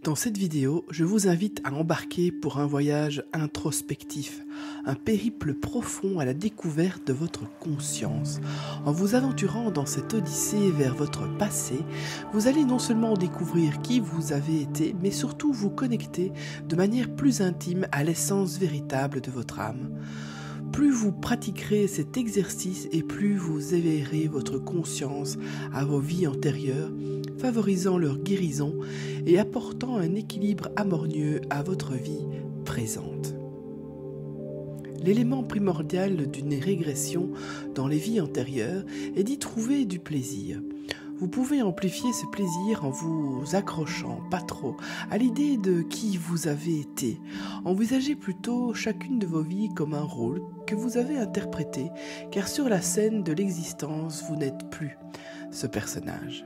Dans cette vidéo, je vous invite à embarquer pour un voyage introspectif, un périple profond à la découverte de votre conscience. En vous aventurant dans cette odyssée vers votre passé, vous allez non seulement découvrir qui vous avez été, mais surtout vous connecter de manière plus intime à l'essence véritable de votre âme. Plus vous pratiquerez cet exercice et plus vous éveillerez votre conscience à vos vies antérieures, favorisant leur guérison et apportant un équilibre harmonieux à votre vie présente. L'élément primordial d'une régression dans les vies antérieures est d'y trouver du plaisir. Vous pouvez amplifier ce plaisir en vous accrochant, pas trop, à l'idée de qui vous avez été. Envisagez plutôt chacune de vos vies comme un rôle que vous avez interprété, car sur la scène de l'existence, vous n'êtes plus ce personnage.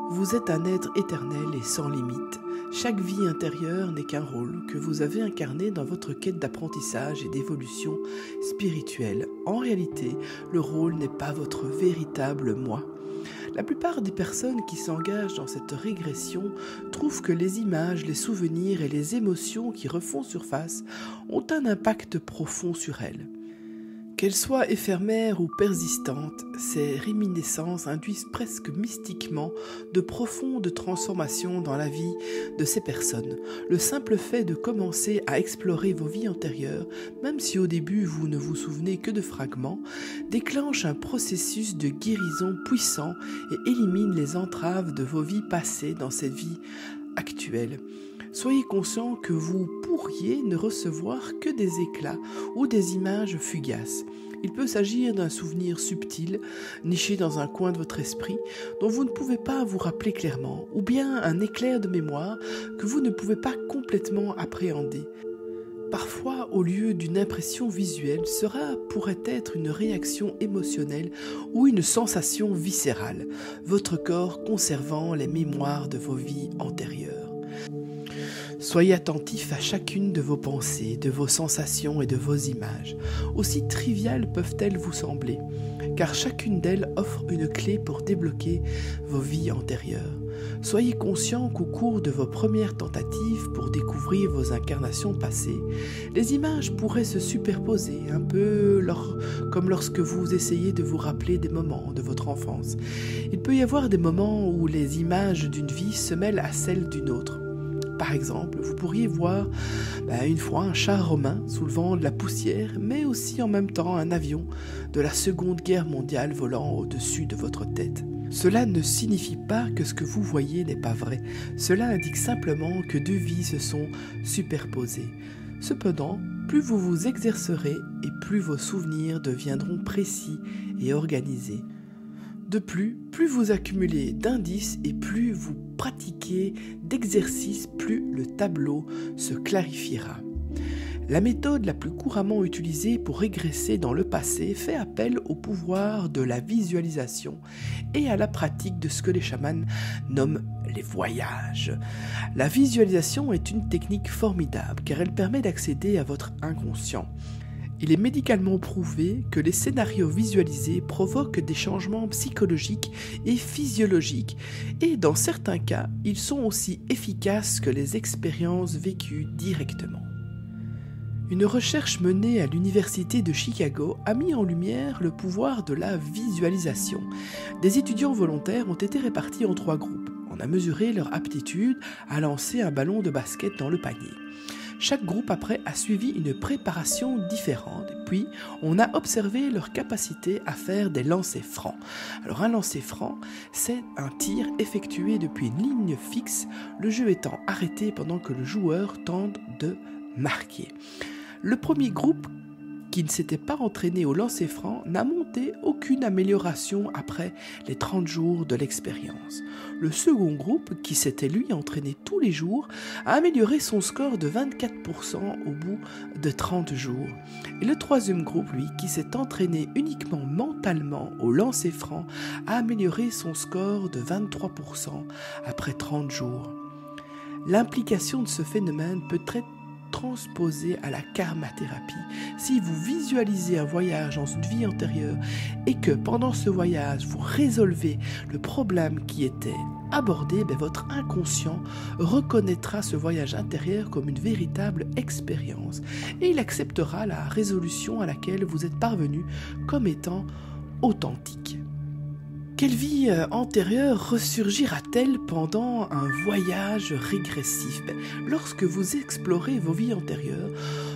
Vous êtes un être éternel et sans limite. Chaque vie intérieure n'est qu'un rôle que vous avez incarné dans votre quête d'apprentissage et d'évolution spirituelle. En réalité, le rôle n'est pas votre véritable moi. La plupart des personnes qui s'engagent dans cette régression trouvent que les images, les souvenirs et les émotions qui refont surface ont un impact profond sur elles. Qu'elles soient éphémères ou persistantes, ces réminiscences induisent presque mystiquement de profondes transformations dans la vie de ces personnes. Le simple fait de commencer à explorer vos vies antérieures, même si au début vous ne vous souvenez que de fragments, déclenche un processus de guérison puissant et élimine les entraves de vos vies passées dans cette vie actuelle. Soyez conscient que vous pourriez ne recevoir que des éclats ou des images fugaces. Il peut s'agir d'un souvenir subtil, niché dans un coin de votre esprit, dont vous ne pouvez pas vous rappeler clairement, ou bien un éclair de mémoire que vous ne pouvez pas complètement appréhender. Parfois, au lieu d'une impression visuelle, cela pourrait être une réaction émotionnelle ou une sensation viscérale, votre corps conservant les mémoires de vos vies antérieures. Soyez attentif à chacune de vos pensées, de vos sensations et de vos images, aussi triviales peuvent-elles vous sembler, car chacune d'elles offre une clé pour débloquer vos vies antérieures. Soyez conscient qu'au cours de vos premières tentatives pour découvrir vos incarnations passées, les images pourraient se superposer, un peu comme lorsque vous essayez de vous rappeler des moments de votre enfance. Il peut y avoir des moments où les images d'une vie se mêlent à celles d'une autre. Par exemple, vous pourriez voir une fois un char romain soulevant de la poussière, mais aussi en même temps un avion de la Seconde Guerre mondiale volant au-dessus de votre tête. Cela ne signifie pas que ce que vous voyez n'est pas vrai. Cela indique simplement que deux vies se sont superposées. Cependant, plus vous vous exercerez et plus vos souvenirs deviendront précis et organisés. De plus vous accumulez d'indices et plus vous pratiquez d'exercices, plus le tableau se clarifiera. La méthode la plus couramment utilisée pour régresser dans le passé fait appel au pouvoir de la visualisation et à la pratique de ce que les chamans nomment les voyages. La visualisation est une technique formidable car elle permet d'accéder à votre inconscient. Il est médicalement prouvé que les scénarios visualisés provoquent des changements psychologiques et physiologiques, et dans certains cas, ils sont aussi efficaces que les expériences vécues directement. Une recherche menée à l'Université de Chicago a mis en lumière le pouvoir de la visualisation. Des étudiants volontaires ont été répartis en 3 groupes. On a mesuré leur aptitude à lancer un ballon de basket dans le panier. Chaque groupe après a suivi une préparation différente, puis on a observé leur capacité à faire des lancers francs. Alors un lancer franc, c'est un tir effectué depuis une ligne fixe, le jeu étant arrêté pendant que le joueur tente de marquer. Le premier groupe, qui ne s'était pas entraîné au lancer franc, n'a monté aucune amélioration après les 30 jours de l'expérience. Le second groupe, qui s'était lui entraîné tous les jours, a amélioré son score de 24% au bout de 30 jours. Et le troisième groupe, lui, qui s'est entraîné uniquement mentalement au lancer franc, a amélioré son score de 23% après 30 jours. L'implication de ce phénomène peut être transposé à la karma-thérapie. Si vous visualisez un voyage dans une vie antérieure et que pendant ce voyage, vous résolvez le problème qui était abordez, votre inconscient reconnaîtra ce voyage intérieur comme une véritable expérience et il acceptera la résolution à laquelle vous êtes parvenu comme étant authentique. Quelle vie antérieure ressurgira-t-elle pendant un voyage régressif ? Lorsque vous explorez vos vies antérieures,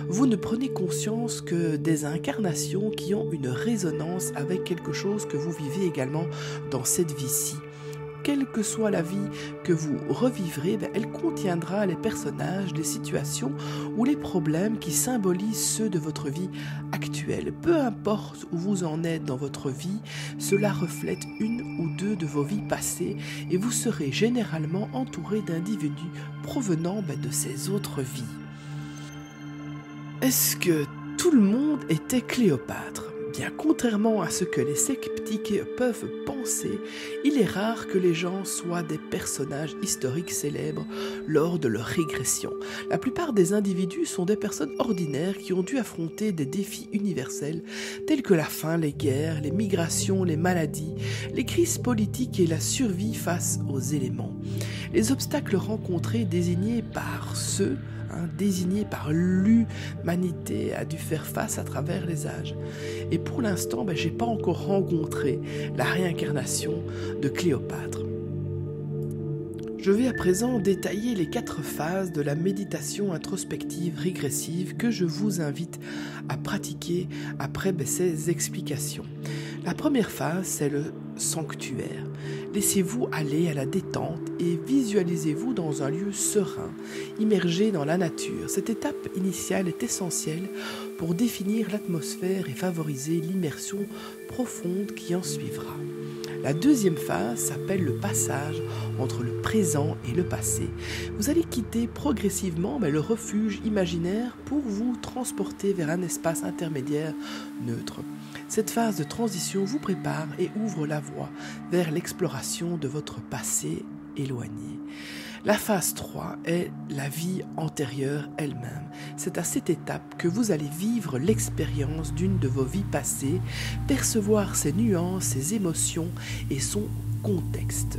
vous ne prenez conscience que des incarnations qui ont une résonance avec quelque chose que vous vivez également dans cette vie-ci. Quelle que soit la vie que vous revivrez, elle contiendra les personnages, les situations ou les problèmes qui symbolisent ceux de votre vie actuelle. Peu importe où vous en êtes dans votre vie, cela reflète une ou deux de vos vies passées et vous serez généralement entouré d'individus provenant de ces autres vies. Est-ce que tout le monde était Cléopâtre ? Bien, contrairement à ce que les sceptiques peuvent penser, il est rare que les gens soient des personnages historiques célèbres lors de leur régression. La plupart des individus sont des personnes ordinaires qui ont dû affronter des défis universels tels que la faim, les guerres, les migrations, les maladies, les crises politiques et la survie face aux éléments. Les obstacles rencontrés désignés par l'humanité a dû faire face à travers les âges. Et pour l'instant, j'ai pas encore rencontré la réincarnation de Cléopâtre. Je vais à présent détailler les 4 phases de la méditation introspective régressive que je vous invite à pratiquer après ces explications. La première phase, c'est le sanctuaire. Laissez-vous aller à la détente et visualisez-vous dans un lieu serein, immergé dans la nature. Cette étape initiale est essentielle pour définir l'atmosphère et favoriser l'immersion profonde qui en suivra. La deuxième phase s'appelle le passage entre le présent et le passé. Vous allez quitter progressivement le refuge imaginaire pour vous transporter vers un espace intermédiaire neutre. Cette phase de transition vous prépare et ouvre la voie vers l'exploration de votre passé éloigné. La phase 3 est la vie antérieure elle-même. C'est à cette étape que vous allez vivre l'expérience d'une de vos vies passées, percevoir ses nuances, ses émotions et son contexte.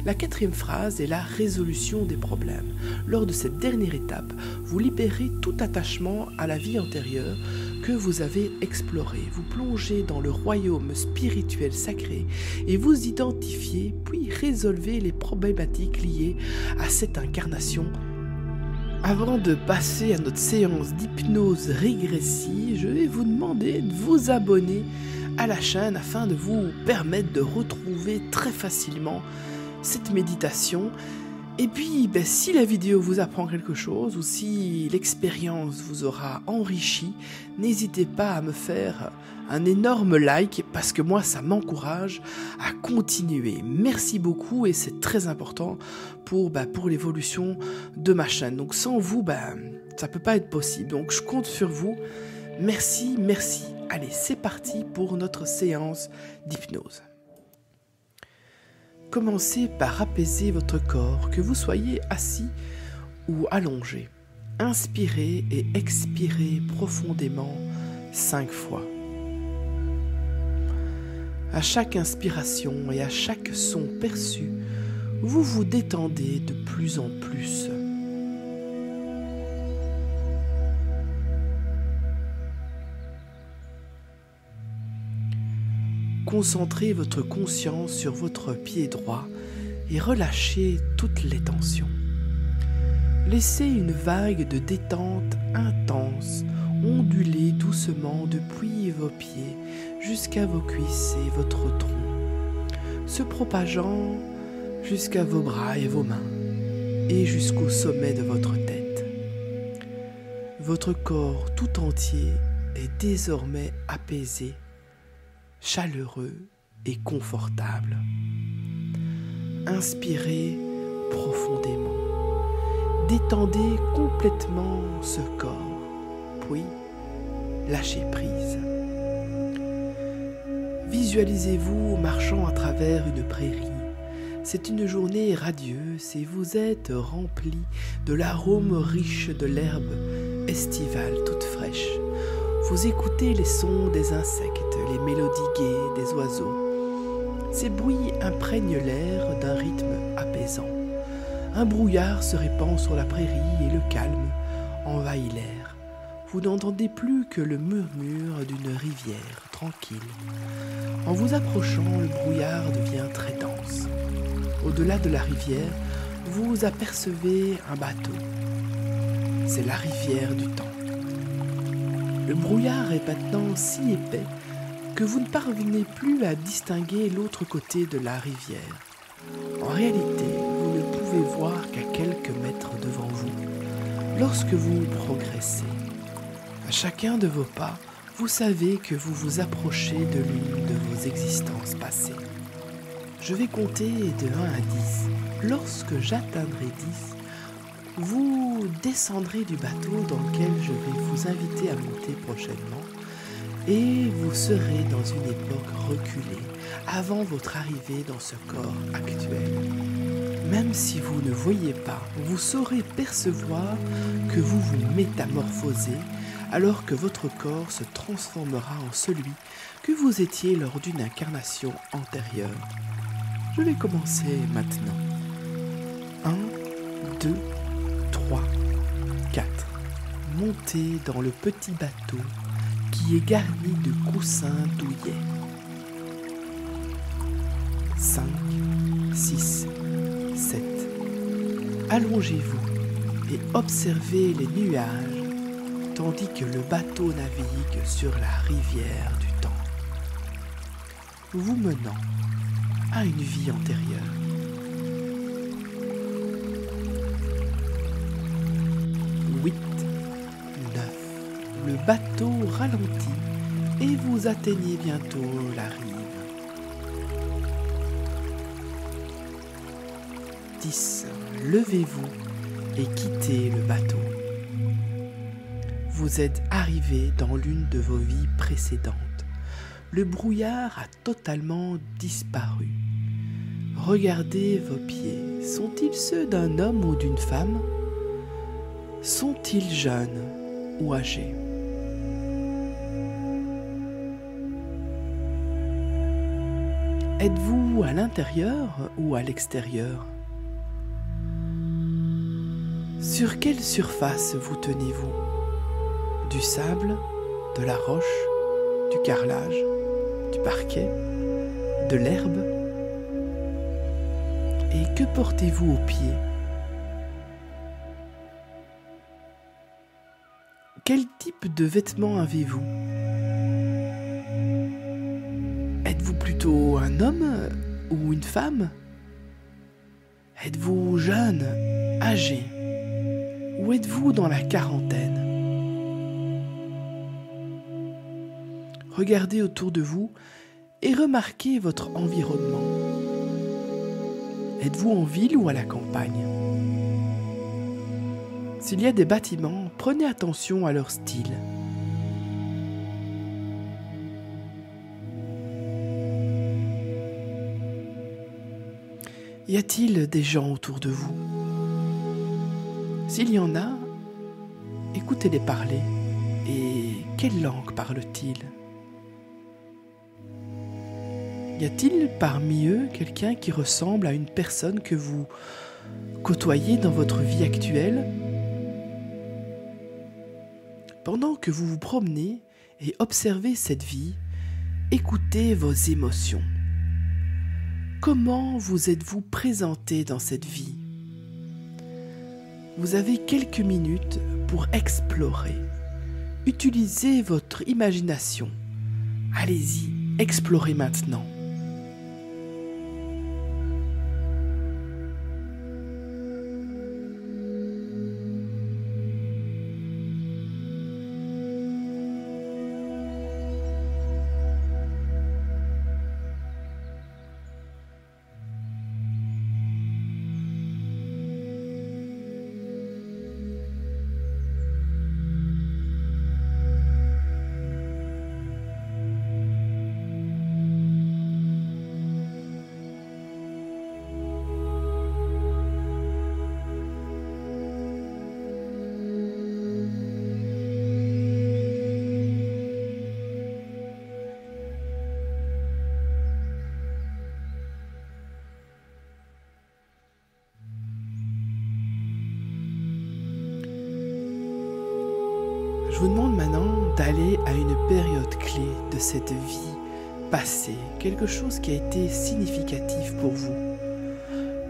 La 4e phrase est la résolution des problèmes. Lors de cette dernière étape, vous libérez tout attachement à la vie antérieure que vous avez explorée. Vous plongez dans le royaume spirituel sacré et vous identifiez puis résolvez les problématiques liées à cette incarnation. Avant de passer à notre séance d'hypnose régressive, je vais vous demander de vous abonner à la chaîne afin de vous permettre de retrouver très facilement cette méditation. Et puis, si la vidéo vous apprend quelque chose ou si l'expérience vous aura enrichi, n'hésitez pas à me faire un énorme like parce que moi, ça m'encourage à continuer. Merci beaucoup et c'est très important pour l'évolution de ma chaîne. Donc sans vous, ça peut pas être possible. Donc je compte sur vous. Merci. Allez, c'est parti pour notre séance d'hypnose. Commencez par apaiser votre corps, que vous soyez assis ou allongé. Inspirez et expirez profondément 5 fois. À chaque inspiration et à chaque son perçu, vous vous détendez de plus en plus. Concentrez votre conscience sur votre pied droit et relâchez toutes les tensions. Laissez une vague de détente intense onduler doucement depuis vos pieds jusqu'à vos cuisses et votre tronc, se propageant jusqu'à vos bras et vos mains et jusqu'au sommet de votre tête. Votre corps tout entier est désormais apaisé, chaleureux et confortable. Inspirez profondément. Détendez complètement ce corps, puis lâchez prise. Visualisez-vous marchant à travers une prairie. C'est une journée radieuse et vous êtes rempli de l'arôme riche de l'herbe estivale toute fraîche. Vous écoutez les sons des insectes, les mélodies gaies des oiseaux Ces bruits imprègnent l'air d'un rythme apaisant. Un brouillard se répand sur la prairie et le calme envahit l'air. Vous n'entendez plus que le murmure d'une rivière tranquille. En vous approchant, le brouillard devient très dense. Au-delà de la rivière, vous apercevez un bateau. C'est la rivière du temps. Le brouillard est maintenant si épais que vous ne parvenez plus à distinguer l'autre côté de la rivière. En réalité, vous ne pouvez voir qu'à quelques mètres devant vous. Lorsque vous progressez, à chacun de vos pas, vous savez que vous vous approchez de l'une de vos existences passées. Je vais compter de 1 à 10. Lorsque j'atteindrai 10, vous descendrez du bateau dans lequel je vais vous inviter à monter prochainement et vous serez dans une époque reculée, avant votre arrivée dans ce corps actuel. Même si vous ne voyez pas, vous saurez percevoir que vous vous métamorphosez alors que votre corps se transformera en celui que vous étiez lors d'une incarnation antérieure. Je vais commencer maintenant. 1, 2, 3, 4. Montez dans le petit bateau qui est garni de coussins douillets. 5, 6, 7. Allongez-vous et observez les nuages tandis que le bateau navigue sur la rivière du temps, vous menant à une vie antérieure. 8, 9. Le bateau ralentit et vous atteignez bientôt la rive. 10. Levez-vous et quittez le bateau. Vous êtes arrivé dans l'une de vos vies précédentes. Le brouillard a totalement disparu. Regardez vos pieds. Sont-ils ceux d'un homme ou d'une femme? Sont-ils jeunes ou âgés? Êtes-vous à l'intérieur ou à l'extérieur? Sur quelle surface vous tenez-vous? Du sable, de la roche, du carrelage, du parquet, de l'herbe? Et que portez-vous aux pieds? Quel type de vêtements avez-vous? Êtes-vous plutôt un homme ou une femme? Êtes-vous jeune, âgé? Ou êtes-vous dans la quarantaine? Regardez autour de vous et remarquez votre environnement. Êtes-vous en ville ou à la campagne? S'il y a des bâtiments, prenez attention à leur style. Y a-t-il des gens autour de vous? S'il y en a, écoutez-les parler. Et quelle langue parlent-ils? Y a-t-il parmi eux quelqu'un qui ressemble à une personne que vous côtoyez dans votre vie actuelle? Pendant que vous vous promenez et observez cette vie, écoutez vos émotions. Comment vous êtes-vous présenté dans cette vie? Vous avez quelques minutes pour explorer. Utilisez votre imagination. Allez-y, explorez maintenant. Je vous demande maintenant d'aller à une période clé de cette vie passée, quelque chose qui a été significatif pour vous.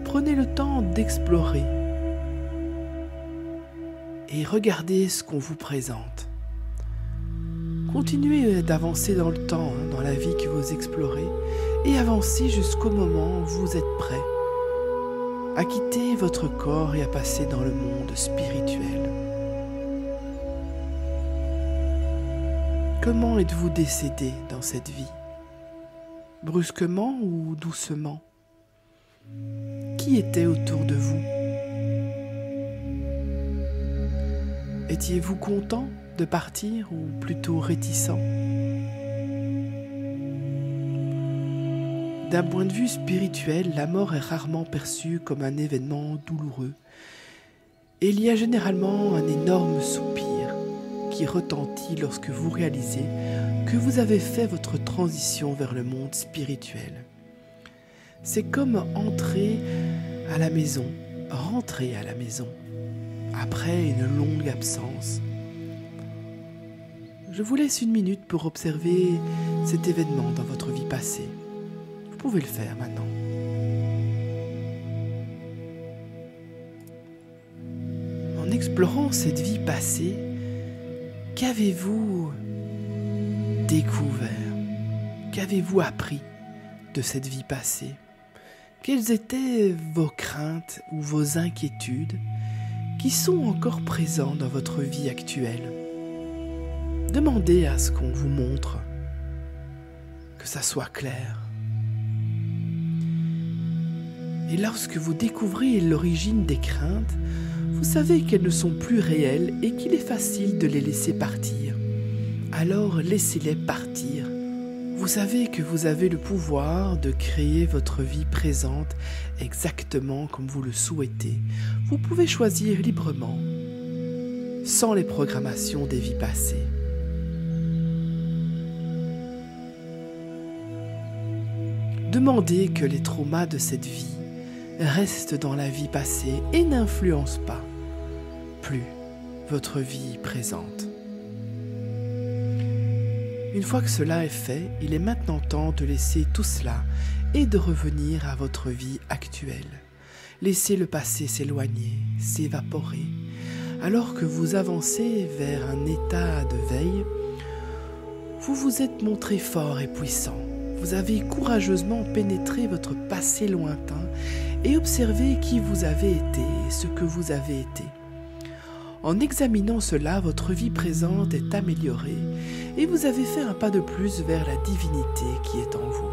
Prenez le temps d'explorer et regardez ce qu'on vous présente. Continuez d'avancer dans le temps, dans la vie que vous explorez, et avancez jusqu'au moment où vous êtes prêt à quitter votre corps et à passer dans le monde spirituel. Comment êtes-vous décédé dans cette vie? Brusquement ou doucement? Qui était autour de vous? Étiez-vous content de partir ou plutôt réticent? D'un point de vue spirituel, la mort est rarement perçue comme un événement douloureux. Et il y a généralement un énorme soupir qui retentit lorsque vous réalisez que vous avez fait votre transition vers le monde spirituel. C'est comme entrer à la maison, rentrer à la maison, après une longue absence. Je vous laisse une minute pour observer cet événement dans votre vie passée. Vous pouvez le faire maintenant. En explorant cette vie passée, qu'avez-vous découvert? Qu'avez-vous appris de cette vie passée? Quelles étaient vos craintes ou vos inquiétudes qui sont encore présents dans votre vie actuelle? Demandez à ce qu'on vous montre, que ça soit clair. Et lorsque vous découvrez l'origine des craintes, vous savez qu'elles ne sont plus réelles et qu'il est facile de les laisser partir. Alors laissez-les partir. Vous savez que vous avez le pouvoir de créer votre vie présente exactement comme vous le souhaitez. Vous pouvez choisir librement, sans les programmations des vies passées. Demandez que les traumas de cette vie restent dans la vie passée et n'influencent pas plus votre vie présente. Une fois que cela est fait, il est maintenant temps de laisser tout cela et de revenir à votre vie actuelle. Laissez le passé s'éloigner, s'évaporer. Alors que vous avancez vers un état de veille, vous vous êtes montré fort et puissant. Vous avez courageusement pénétré votre passé lointain et observé qui vous avez été et ce que vous avez été. En examinant cela, votre vie présente est améliorée et vous avez fait un pas de plus vers la divinité qui est en vous.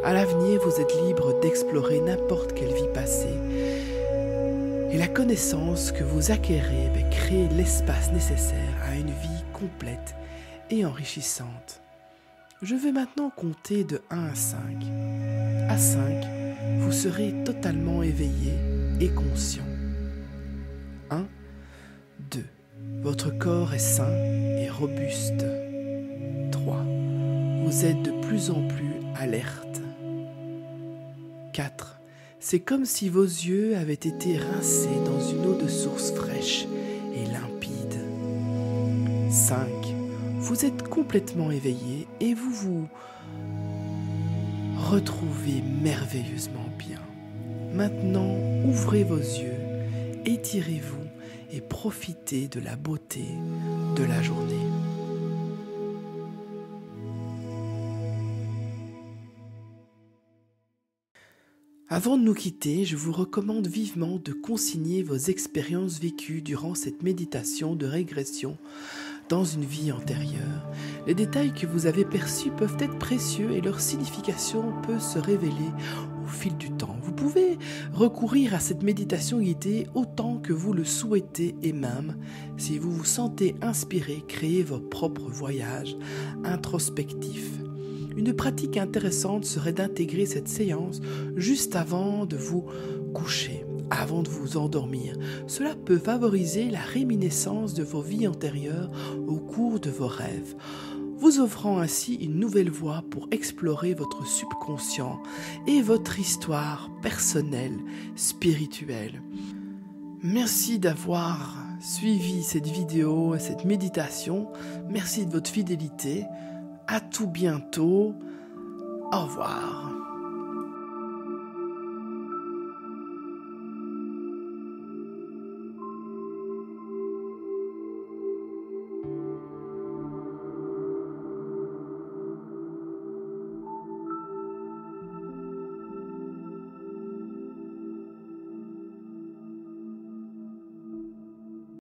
À l'avenir, vous êtes libre d'explorer n'importe quelle vie passée et la connaissance que vous acquérez crée l'espace nécessaire à une vie complète et enrichissante. Je vais maintenant compter de 1 à 5. À 5, vous serez totalement éveillé et conscient. 1, 2. Votre corps est sain et robuste. 3. Vous êtes de plus en plus alerte. 4. C'est comme si vos yeux avaient été rincés dans une eau de source fraîche et limpide. 5. Vous êtes complètement éveillé et vous vous retrouvez merveilleusement bien. Maintenant, ouvrez vos yeux, étirez-vous et profitez de la beauté de la journée. Avant de nous quitter, je vous recommande vivement de consigner vos expériences vécues durant cette méditation de régression dans une vie antérieure. Les détails que vous avez perçus peuvent être précieux et leur signification peut se révéler au fil du temps. Vous pouvez recourir à cette méditation guidée autant que vous le souhaitez et même, si vous vous sentez inspiré, créer vos propres voyages introspectifs. Une pratique intéressante serait d'intégrer cette séance juste avant de vous coucher, avant de vous endormir. Cela peut favoriser la réminiscence de vos vies antérieures au cours de vos rêves, vous offrant ainsi une nouvelle voie pour explorer votre subconscient et votre histoire personnelle, spirituelle. Merci d'avoir suivi cette vidéo et cette méditation. Merci de votre fidélité. À tout bientôt. Au revoir.